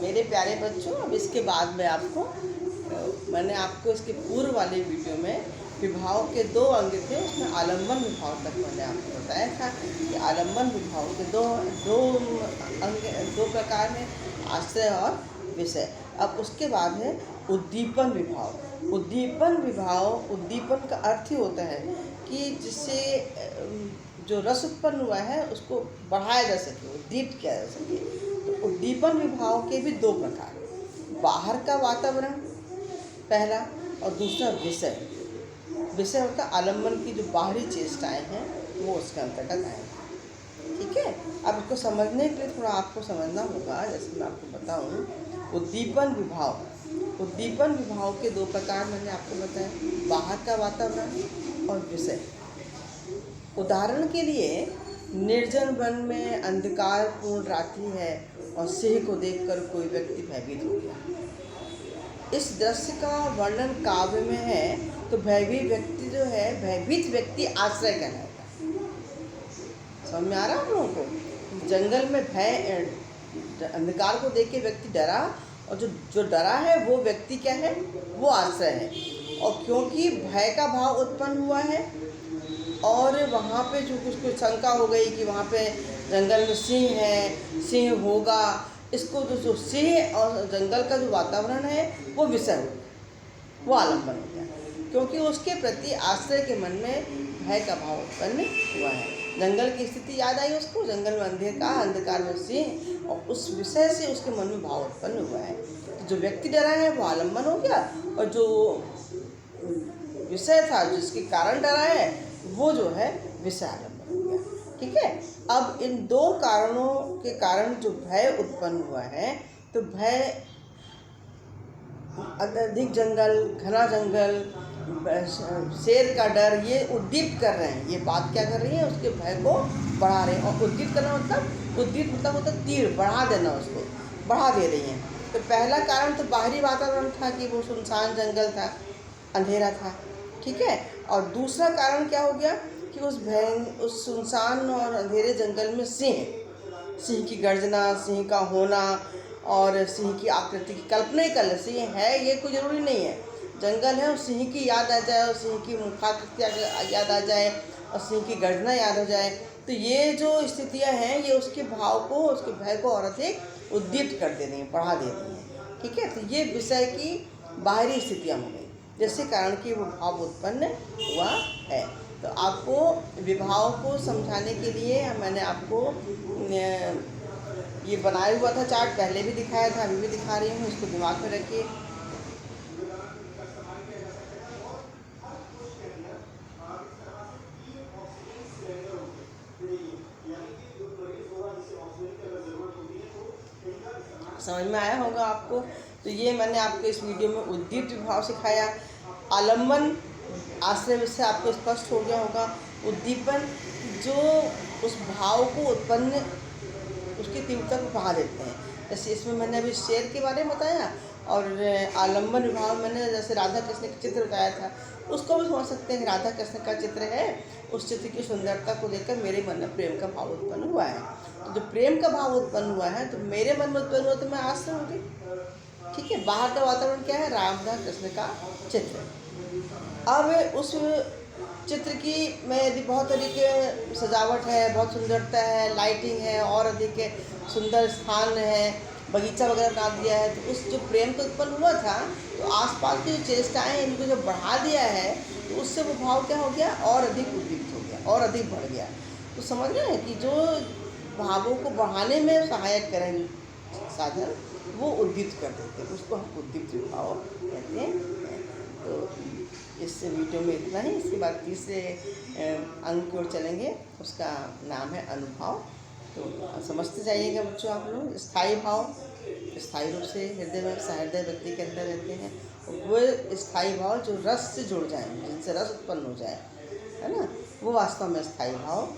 मेरे प्यारे बच्चों, अब इसके बाद में आपको मैंने आपको इसके पूर्व वाले वीडियो में विभाव के 2 अंग थे, उसमें आलम्बन विभाव तक मैंने आपको बताया था कि आलम्बन विभाव के दो अंग, 2 प्रकार हैं, आश्रय और विषय। अब उसके बाद है उद्दीपन विभाव। उद्दीपन का अर्थ ही होता है कि जिससे जो रस उत्पन्न हुआ है उसको बढ़ाया जा सके, उद्दीप्त किया जा सके। तो उद्दीपन विभाव के भी 2 प्रकार, बाहर का वातावरण पहला, और दूसरा विषय। विषय होता आलम्बन की जो बाहरी चेष्टाएं हैं वो उसके अंतर्गत आएंगी। ठीक है, अब इसको समझने के लिए थोड़ा आपको समझना होगा। जैसे मैं आपको बताऊं, उद्दीपन विभाव के 2 प्रकार मैंने आपको बताया, बाहर का वातावरण और विषय। उदाहरण के लिए, निर्जन वन में अंधकारपूर्ण रात्रि है और सिंह को देखकर कोई व्यक्ति भयभीत हो गया। इस दृश्य का वर्णन काव्य में है तो भयभीत व्यक्ति आश्रय कहलाता है। समझ में आ रहा है आप लोगों को? जंगल में भय, अंधकार को देख के व्यक्ति डरा, और जो डरा है वो व्यक्ति क्या है? वो आश्रय है। और क्योंकि भय का भाव उत्पन्न हुआ है और वहाँ पे जो कुछ शंका हो गई कि वहाँ पे जंगल में सिंह है, सिंह होगा, इसको जो सिंह और जंगल का जो वातावरण है वो विषय हो गया, वो आलम्बन हो गया, क्योंकि उसके प्रति आश्रय के मन में भय का भाव उत्पन्न हुआ है। जंगल की स्थिति याद आई उसको, जंगल में अंधकार में सिंह, और उस विषय से उसके मन में भाव उत्पन्न हुआ है। तो जो व्यक्ति डरा है वो आलम्बन हो गया, और जो विषय था जिसके कारण डरा है वो जो है विषय आलम्बन हो गया। ठीक है, अब इन 2 कारणों के कारण जो भय उत्पन्न हुआ है, तो भय अधिक जंगल, घना जंगल, शेर का डर, ये उद्दीप्त कर रहे हैं। ये बात क्या कर रही है? उसके भय को बढ़ा रहे हैं। और उद्दीप्त करना मतलब होता तीर बढ़ा देना, उसको बढ़ा दे रही हैं। तो पहला कारण तो बाहरी वातावरण था कि वो सुनसान जंगल था, अंधेरा था। ठीक है, और दूसरा कारण क्या हो गया कि उस सुनसान और अंधेरे जंगल में सिंह की गर्जना, सिंह का होना, और सिंह की आकृति की कल्पना ही कर ले। सिंह है ये कोई ज़रूरी नहीं है, जंगल है और सिंह की याद आ जाए, और सिंह की मुखाकृति याद आ जाए, और सिंह की गर्जना याद हो जाए, तो ये जो स्थितियाँ हैं ये उसके भाव को, उसके भय को और अधिक उद्दीप्त कर दे रही हैं, बढ़ा देती हैं। ठीक है, तो ये विषय की बाहरी स्थितियाँ हो गई, जिसके कारण कि वो भाव उत्पन्न हुआ है। तो आपको विभाव को समझाने के लिए मैंने आपको ये बनाया हुआ था चार्ट, पहले भी दिखाया था, अभी भी दिखा रही हूँ, इसको दिमाग में रखिए। समझ में आया होगा आपको? तो ये मैंने आपको इस वीडियो में उद्दीप्त विभाव सिखाया। आलम्बन, आश्रय विषय आपको स्पष्ट हो गया होगा। उद्दीपन जो उस भाव को उत्पन्न, उसकी तीव्रता को बढ़ा देते हैं। जैसे इसमें मैंने अभी शेर के बारे में बताया, और आलम्बन विभाव मैंने जैसे राधा कृष्ण का चित्र बताया था, उसको भी समझ सकते हैं। राधा कृष्ण का चित्र है, उस चित्र की सुंदरता को देखकर मेरे मन में प्रेम का भाव उत्पन्न हुआ है। तो जो प्रेम का भाव उत्पन्न हुआ है तो मेरे मन में उत्पन्न हुआ, तो मैं आश्रय हो गई। ठीक है, बाहर का वातावरण क्या है? राधा कृष्ण का चित्र। अब उस चित्र की में यदि बहुत अधिक सजावट है, बहुत सुंदरता है, लाइटिंग है, और अधिक सुंदर स्थान है, बगीचा वगैरह बना दिया है, तो उस जो प्रेम तो उत्पन्न हुआ था, तो आसपास की जो चेष्टाएं हैं इनको जब बढ़ा दिया है, तो उससे वो भाव क्या हो गया? और अधिक उद्दीप्त हो गया, और अधिक बढ़ गया। तो समझ रहे हैं कि जो भावों को बढ़ाने में सहायक करें साधन, वो उद्दीप्त कर देते हैं, उसको हम उद्दीप्त भाव कहते हैं। तो इस वीडियो में इतना ही। इसके बाद तीसरे अंक की ओर चलेंगे, उसका नाम है अनुभाव। तो समझते जाइएगा बच्चों आप लोग। स्थायी भाव स्थायी रूप से हृदय में, सहृदय व्यक्ति के अंदर रहते हैं। वो स्थायी भाव जो रस से जुड़ जाए, जिनसे रस उत्पन्न हो जाए, है ना, वो वास्तव में स्थायी भाव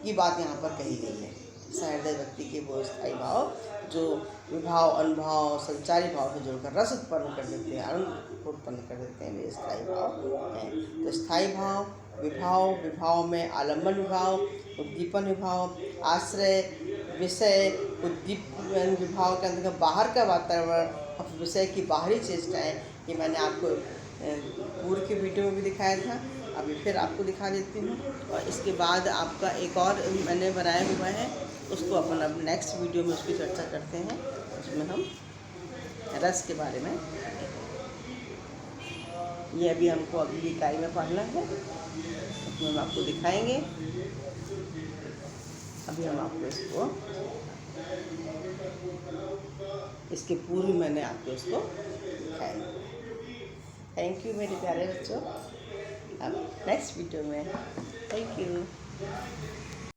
की बात यहाँ पर कही गई है। सहृदय व्यक्ति के वो स्थायी भाव जो विभाव, अनुभाव, संचारी भाव से जुड़कर रस उत्पन्न कर देते हैं, आनंद उत्पन्न कर देते हैं, वे स्थायी भाव हैं। तो स्थायी भाव, विभाव में आलम्बन विभाव, उद्दीपन विभाव, आश्रय विषय, उद्दीपन विभाग के अंदर का बाहर का वातावरण और विषय की बाहरी चेष्टाएँ, ये मैंने आपको पूर्व के वीडियो में भी दिखाया था, अभी फिर आपको दिखा देती हूँ। और इसके बाद आपका एक और मैंने बनाया हुआ है, उसको अपन अब नेक्स्ट वीडियो में उसकी चर्चा करते हैं। उसमें हम रस के बारे में, ये अभी हमको अगली इकाई में पढ़ना है, उसमें हम आपको दिखाएंगे। अभी हम आपको इसके पूर्व मैंने आपको इसको दिखाया। थैंक यू मेरे प्यारे बच्चों, अब नेक्स्ट वीडियो में। Thank you.